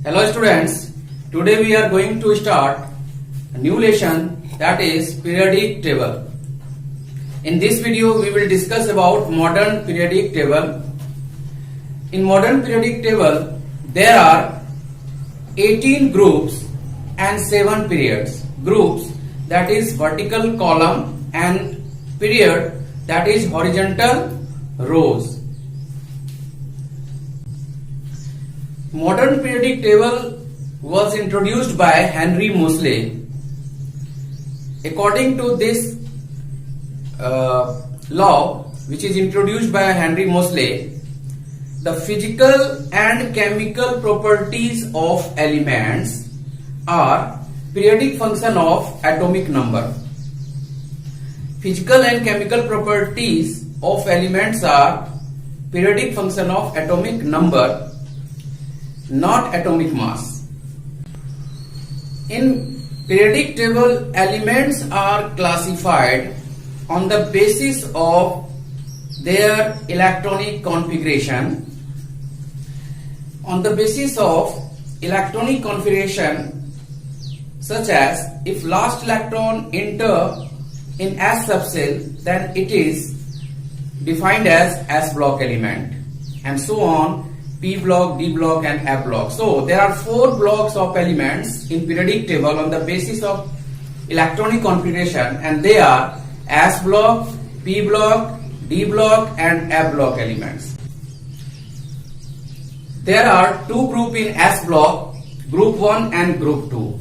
Hello students, today we are going to start a new lesson, that is periodic table. In this video we will discuss about modern periodic table. In modern periodic table there are 18 groups and 7 periods. Groups, that is vertical column, and period, that is horizontal rows. Modern periodic table was introduced by Henry Moseley. According to this law, which is introduced by Henry Moseley, the physical and chemical properties of elements are periodic function of atomic number. Physical and chemical properties of elements are periodic function of atomic number, not atomic mass. In periodic table, elements are classified on the basis of their electronic configuration. On the basis of electronic configuration, such as if last electron enter in S subcell, then it is defined as S block element, and so on, P block, D block and F block. So there are 4 blocks of elements in periodic table on the basis of electronic configuration, and they are S block, P block, D block and F block elements. There are 2 groups in S block, group 1 and group 2.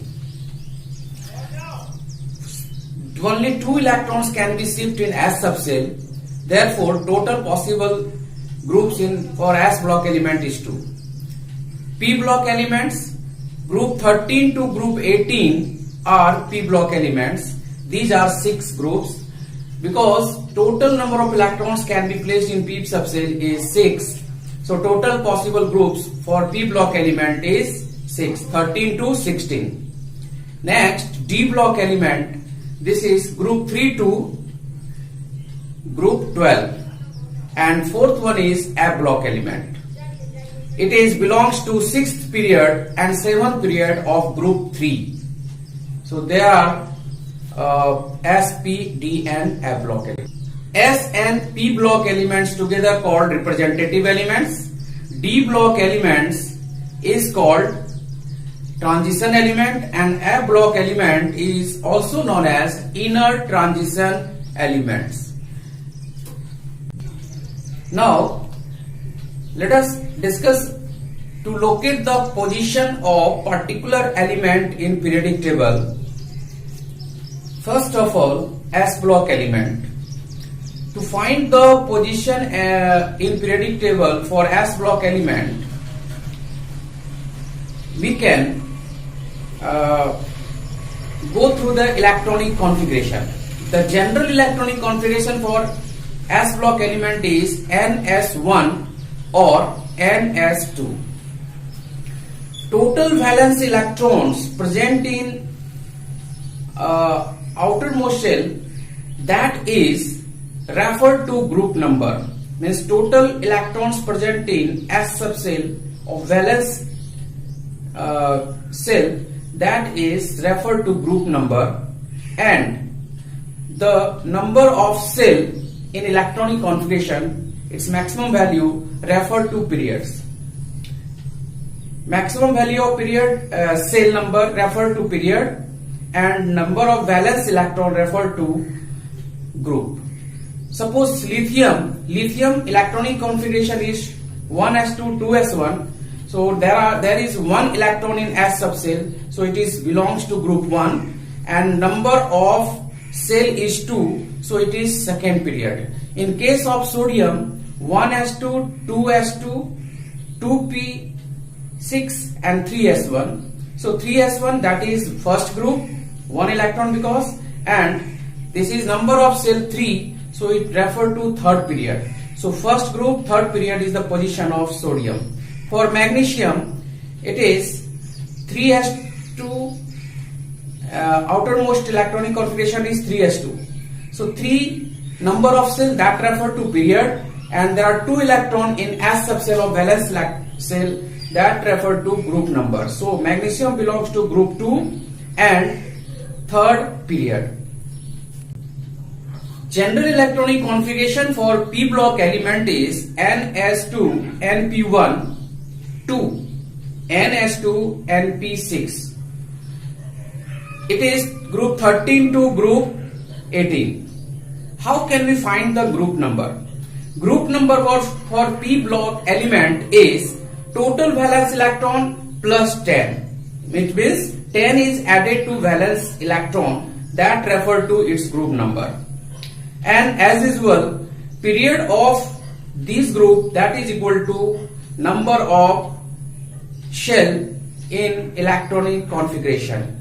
Only 2 electrons can be shipped in S subcell. Therefore, total possible groups for S block element is 2. P block elements, group 13 to group 18 are P block elements. These are 6 groups, because total number of electrons can be placed in P subcell is 6. So total possible groups for P block element is 6, 13 to 16. Next, D block element, this is group 3 to group 12. And 4th one is F block element. It is belongs to 6th period and 7th period of group 3. So there are S, P, D and F block elements. S and P block elements together called representative elements. D block elements is called transition element, and F block element is also known as inner transition elements. Now, let us discuss to locate the position of particular element in periodic table. First of all, S block element. To find the position in periodic table for S block element, we can go through the electronic configuration. The general electronic configuration for S block element is NS1 or NS2. Total valence electrons present in outermost shell, that is referred to group number. Means total electrons present in S subcell of valence cell, that is referred to group number, and the number of cell in electronic configuration, its maximum value referred to periods. Maximum value of period, cell number referred to period, and number of valence electron referred to group. Suppose lithium electronic configuration is 1s2 2s1. So there is 1 electron in S subcell, so it is belongs to group 1, and number of cell is 2, so it is second period. In case of sodium, 1s2, 2s2, 2p6 and 3s1. So 3s1, that is first group, 1 electron because, and this is number of cell 3, so it refer to third period. So first group, third period is the position of sodium. For magnesium, it is 3s2, outermost electronic configuration is 3s2. So 3 number of cell, that refer to period, and there are 2 electron in S subcell of valence cell, that refer to group number. So magnesium belongs to group 2 and third period. General electronic configuration for p block element is Ns2 Np1 to Ns2 Np6. It is group 13 to group 18. How can we find the group number? Group number for p block element is total valence electron plus 10. It means 10 is added to valence electron, that refer to its group number. And as usual, period of this group, that is equal to number of shell in electronic configuration.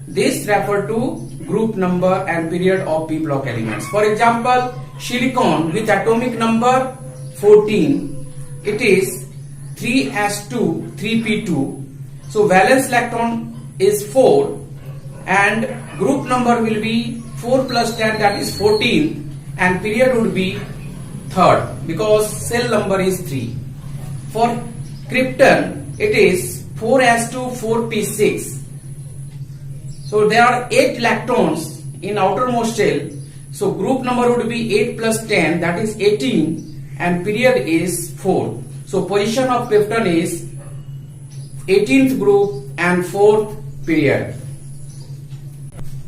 This refer to group number and period of p block elements. For example, silicon with atomic number 14, it is 3s2 3p2. So valence electron is 4 and group number will be 4 plus 10, that is 14, and period would be third because cell number is 3. For krypton, it is 4s2 4p6. So there are 8 electrons in outermost shell. So group number would be 8 plus 10, that is 18, and period is 4. So position of krypton is 18th group and 4th period.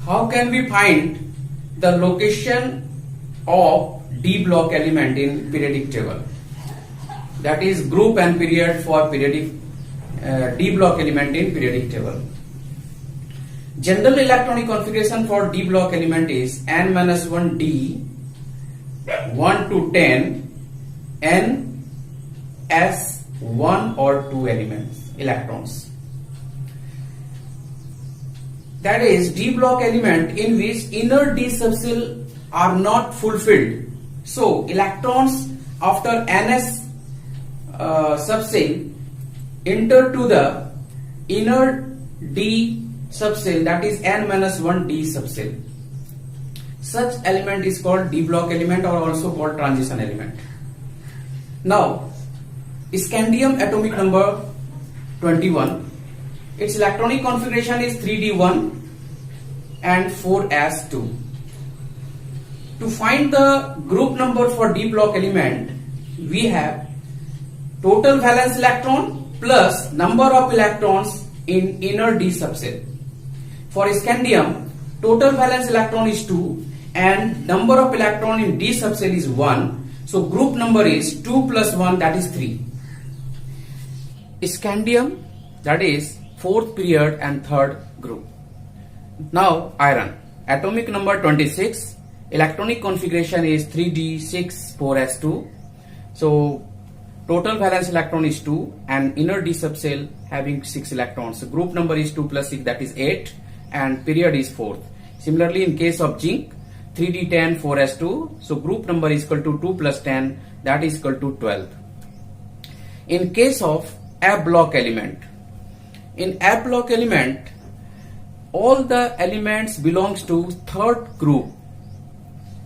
How can we find the location of d block element in periodic table? That is group and period for periodic d block element in periodic table. General electronic configuration for d block element is N-1d 1 to 10 N S 1 or 2 electrons. That is d block element in which inner d subshell are not fulfilled. So electrons after NS subshell enter to the inner d subshell, that is N-1d subshell. Such element is called d block element or also called transition element. Now, scandium atomic number 21, its electronic configuration is 3d1 and 4s2. To find the group number for d block element, we have total valence electron plus number of electrons in inner d subshell. For scandium, total valence electron is 2 and number of electron in d subshell is 1. So group number is 2 plus 1, that is 3. Scandium, that is 4th period and 3rd group. Now iron, atomic number 26, electronic configuration is 3d6 4s2. So total valence electron is 2 and inner d subshell having 6 electrons. So group number is 2 plus 6, that is 8, and period is 4th. Similarly, in case of zinc, 3d10 4s2. So group number is equal to 2 plus 10, that is equal to 12. In case of F block element, in F block element, all the elements belongs to third group.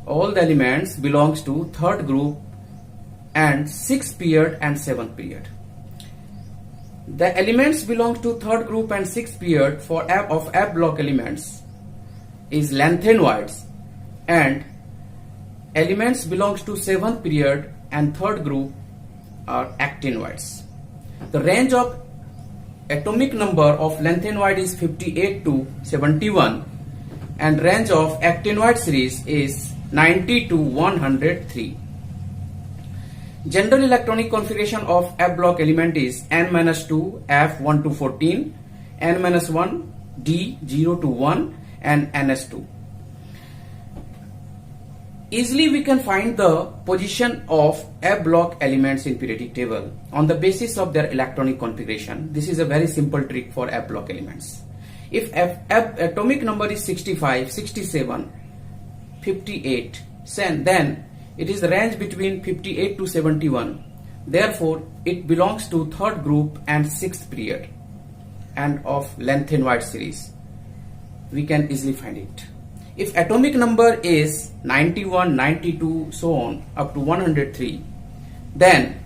All the elements belongs to third group and 6th period and 7th period. The elements belong to third group and 6th period for F block elements is lanthanoids, and elements belongs to 7th period and 3rd group are actinoids. The range of atomic number of lanthanoid is 58 to 71 and range of actinoid series is 90 to 103. General electronic configuration of F block element is N-2 F1 to 14, N-1 D 0 to 1 and NS2. Easily we can find the position of F block elements in periodic table on the basis of their electronic configuration. This is a very simple trick for F block elements. If F atomic number is 65, 67, 58, then it is the range between 58 to 71. Therefore, it belongs to third group and 6th period and of lanthanoid series. We can easily find it. If atomic number is 91, 92, so on up to 103, then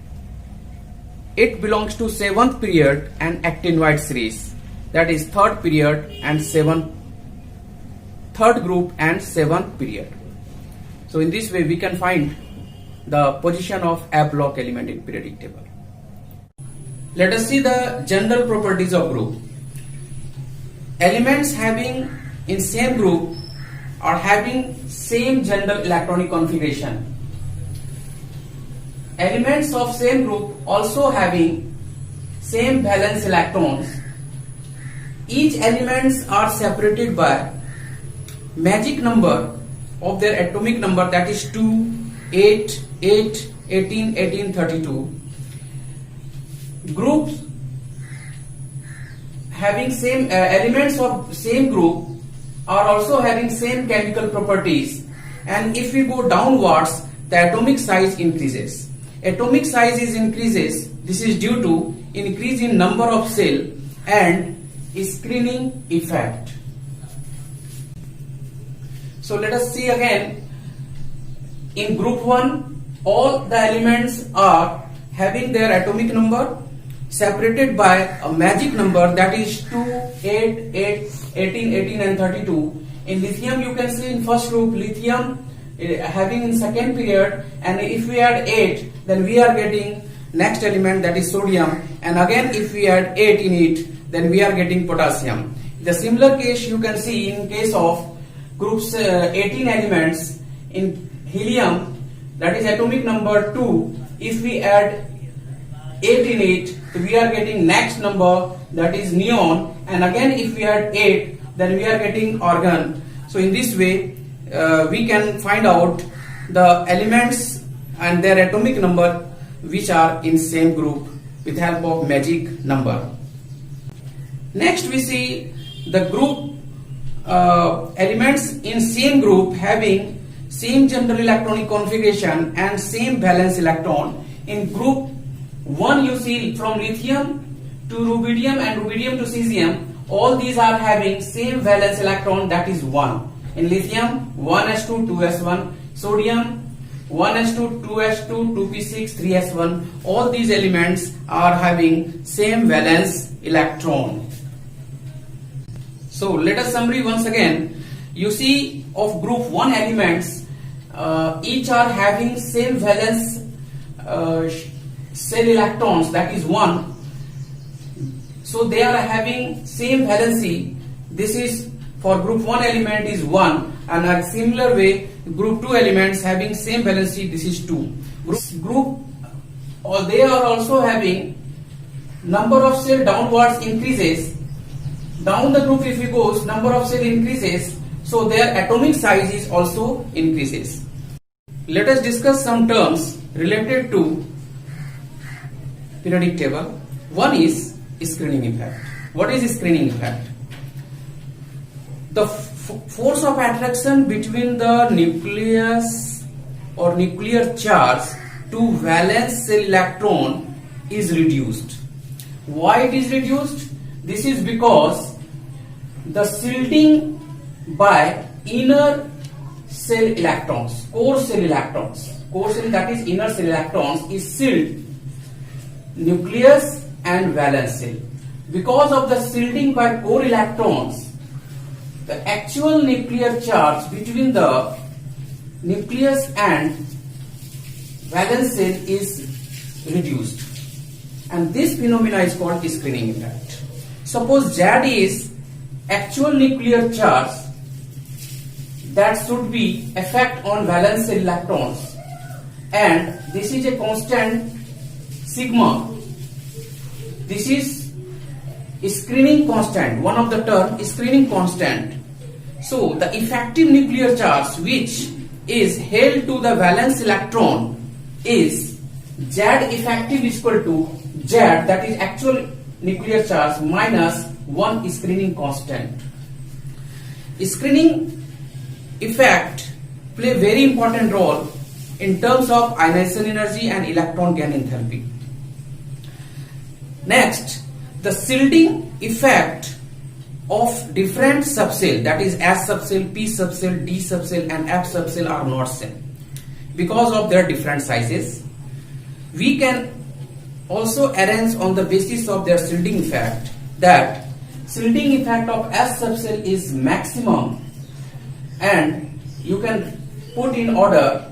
it belongs to 7th period and actinide series, that is third period and third group and 7th period. So in this way we can find the position of F block element in periodic table. Let us see the general properties of group. Elements having in same group are having same general electronic configuration. Elements of same group also having same valence electrons. Each elements are separated by magic number of their atomic number, that is 2, 8, 8, 18, 18, 32. Groups having same elements of same group are also having same chemical properties, and if we go downwards the atomic size increases. Atomic size is increases. This is due to increase in number of cell and screening effect. So let us see again. In group 1 all the elements are having their atomic number separated by a magic number, that is 2, 8, 8, 18, 18 and 32. In lithium you can see in first group lithium having in second period, and if we add 8 then we are getting next element, that is sodium, and again if we add 8 in it then we are getting potassium. The similar case you can see in case of groups 18 elements in helium, that is atomic number 2. If we add 8 in it, we are getting next number, that is neon, and again if we add 8 then we are getting argon. So in this way we can find out the elements and their atomic number which are in same group with help of magic number. Next we see the group elements in same group having same general electronic configuration and same valence electron. In group 1 you see from lithium to rubidium and rubidium to cesium, all these are having same valence electron, that is 1. In lithium 1s2 2s1, sodium 1s2 2s2 2p6 3s1, all these elements are having same valence electron. So let us summary once again. You see of group 1 elements each are having same valence cell electrons, that is 1. So they are having same valency. This is for group 1 element is 1, and a similar way group 2 elements having same valency, this is 2. They are also having number of cell downwards increases. Down the group if it goes, number of cell increases, so their atomic size is also increases. Let us discuss some terms related to periodic table. One is screening effect. What is screening effect? The force of attraction between the nucleus or nuclear charge to valence cell electron is reduced. Why it is reduced? This is because the shielding by inner cell electrons, core cell electrons, that is inner cell electrons is sealed nucleus and valence shell. Because of the shielding by core electrons, the actual nuclear charge between the nucleus and valence shell is reduced, and this phenomena is called screening effect. Suppose Z is actual nuclear charge that should be effect on valence shell electrons, and this is a constant sigma. This is screening constant, one of the term screening constant. So the effective nuclear charge which is held to the valence electron is Z effective is equal to Z, that is actual nuclear charge, minus 1 screening constant. Screening effect play very important role in terms of ionization energy and electron gain enthalpy. Next, the shielding effect of different subcell, that is S subcell, P subcell, D subcell and F subcell are not same. Because of their different sizes, we can also arrange on the basis of their shielding effect, that shielding effect of S subcell is maximum, and you can put in order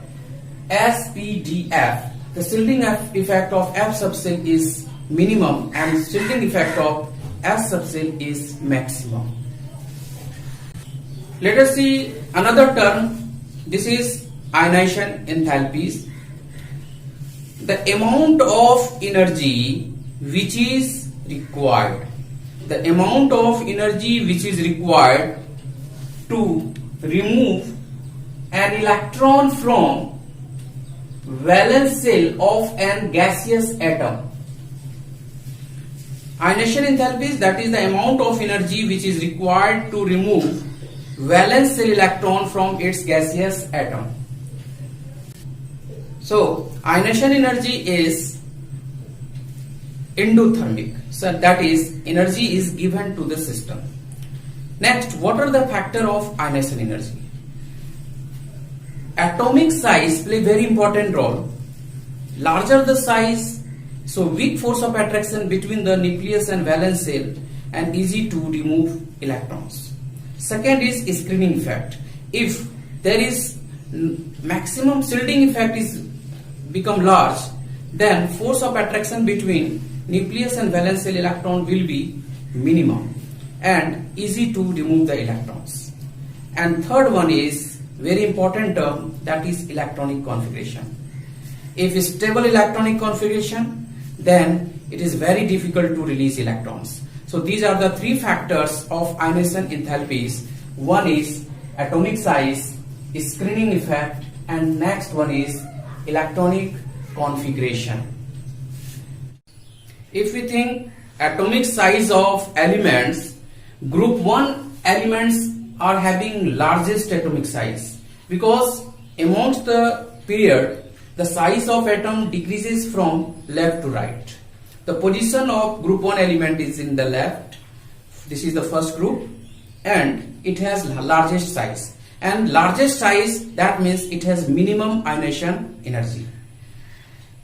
SPDF. The shielding effect of F subcell is minimum and shielding effect of S subcell is maximum. Let us see another term. This is ionization enthalpies. The amount of energy which is required. The amount of energy which is required to remove an electron from valence shell of an gaseous atom. Ionization enthalpies, that is the amount of energy which is required to remove valence shell electron from its gaseous atom. So ionization energy is endothermic, so that is energy is given to the system. Next, what are the factors of ionization energy? Atomic size play very important role. Larger the size, so weak force of attraction between the nucleus and valence shell and easy to remove electrons. Second is screening effect. If there is maximum shielding effect is become large, then force of attraction between nucleus and valence shell electron will be minimum and easy to remove the electrons. And third one is very important term, that is electronic configuration. If is stable electronic configuration, then it is very difficult to release electrons. So these are the three factors of ionization enthalpies. One is atomic size, screening effect, and next one is electronic configuration. If we think atomic size of elements, group 1 elements are having largest atomic size, because amongst the period the size of atom decreases from left to right. The position of group 1 element is in the left. This is the first group and it has largest size, and largest size, that means it has minimum ionization energy.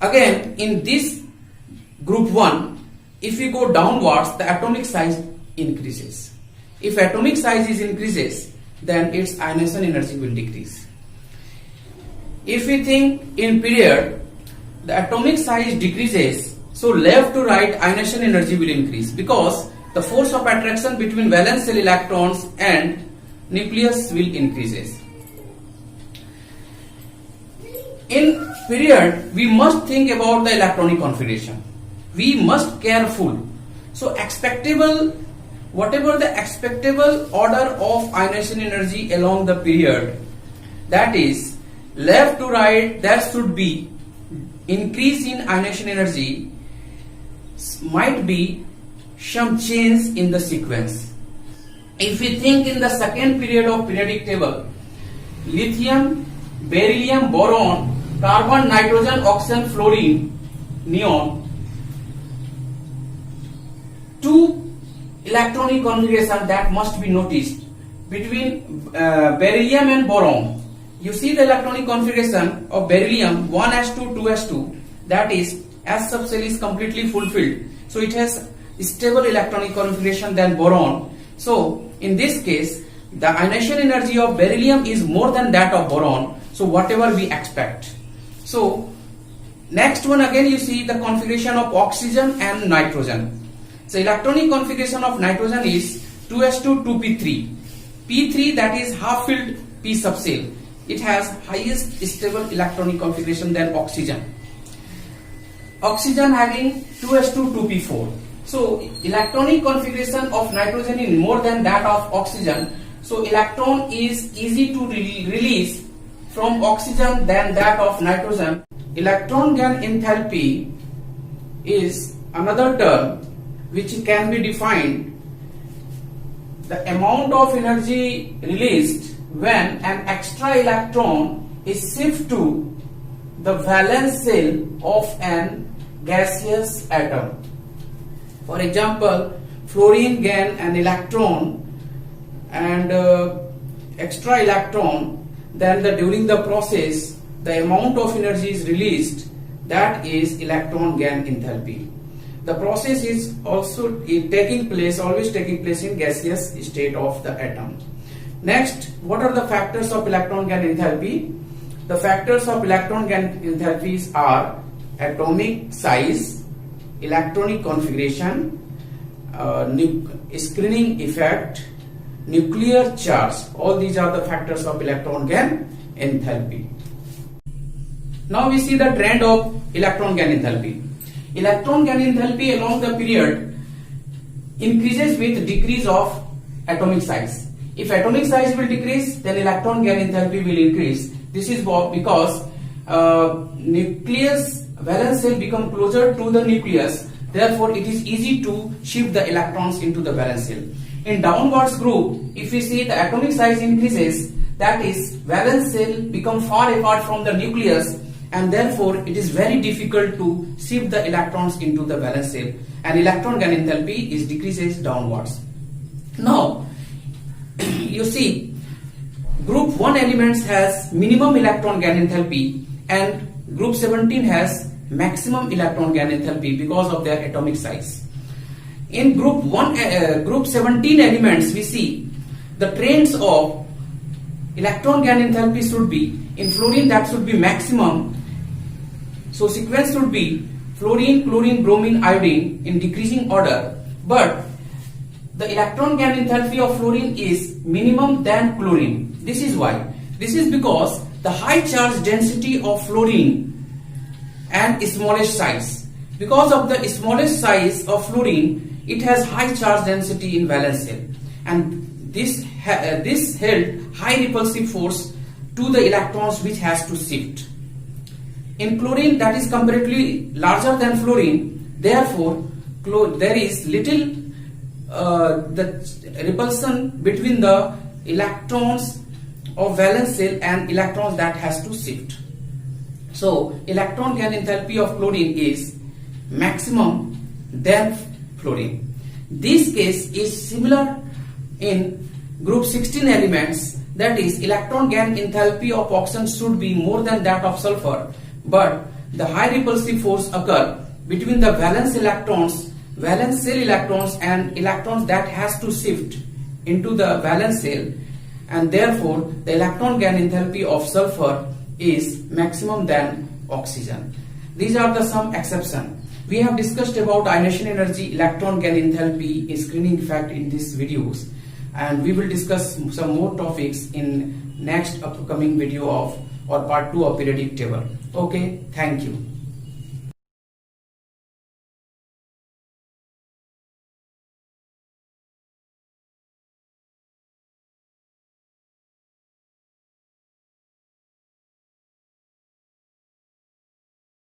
Again, in this group 1, if we go downwards, the atomic size increases. If atomic size is increases, then its ionization energy will decrease. If we think in period, the atomic size decreases, so left to right ionization energy will increase, because the force of attraction between valence shell electrons and nucleus will increases. In period, we must think about the electronic configuration. We must careful. So expectable, whatever the expectable order of ionization energy along the period, that is left to right, there should be increase in ionization energy, might be some change in the sequence. If we think in the second period of periodic table, lithium, beryllium, boron, carbon, nitrogen, oxygen, fluorine, neon, two electronic configuration that must be noticed between beryllium and boron. You see the electronic configuration of beryllium 1s2, 2s2, that is S subcell is completely fulfilled, so it has stable electronic configuration than boron. So in this case, the ionization energy of beryllium is more than that of boron, so whatever we expect. So next one, again you see the configuration of oxygen and nitrogen. So electronic configuration of nitrogen is 2s2, 2p3. P3, that is half filled p subcell. It has highest stable electronic configuration than oxygen. Oxygen having 2s2, 2p4. So electronic configuration of nitrogen is more than that of oxygen. So electron is easy to release from oxygen than that of nitrogen. Electron gain enthalpy is another term which can be defined the amount of energy released when an extra electron is shifted to the valence shell of an gaseous atom. For example, fluorine gain an electron and extra electron, then during the process the amount of energy is released that is electron gain enthalpy. The process is also always taking place in gaseous state of the atom. Next, what are the factors of electron gain enthalpy? The factors of electron gain enthalpies are atomic size, electronic configuration, screening effect, nuclear charge. All these are the factors of electron gain enthalpy. Now we see the trend of electron gain enthalpy. Electron gain enthalpy along the period increases with decrease of atomic size. If atomic size will decrease, then electron gain enthalpy will increase. This is because nucleus valence shell become closer to the nucleus. Therefore, it is easy to shift the electrons into the valence shell. In downwards group, if we see the atomic size increases, that is valence shell become far apart from the nucleus, and therefore it is very difficult to shift the electrons into the valence shell, and electron gain enthalpy is decreases downwards. Now you see, group 1 elements has minimum electron gain enthalpy and group 17 has maximum electron gain enthalpy because of their atomic size. In group 17 elements, we see the trends of electron gain enthalpy should be, in fluorine that should be maximum. So sequence should be fluorine, chlorine, bromine, iodine in decreasing order, but the electron gain enthalpy of fluorine is minimum than chlorine. This is why. This is because the high charge density of fluorine and smallest size. Because of the smallest size of fluorine, it has high charge density in valence shell, and this held high repulsive force to the electrons which has to shift. In chlorine, that is comparatively larger than fluorine, therefore there is little the repulsion between the electrons of valence shell and electrons that has to shift. So electron gain enthalpy of chlorine is maximum than fluorine. This case is similar in group 16 elements, that is electron gain enthalpy of oxygen should be more than that of sulfur, but the high repulsive force occur between the valence shell electrons and electrons that has to shift into the valence shell, and therefore the electron gain enthalpy of sulfur is maximum than oxygen. These are the some exception. We have discussed about ionization energy, electron gain enthalpy, screening effect in these videos, and we will discuss some more topics in next upcoming video of or part 2 of periodic table. Okay, thank you.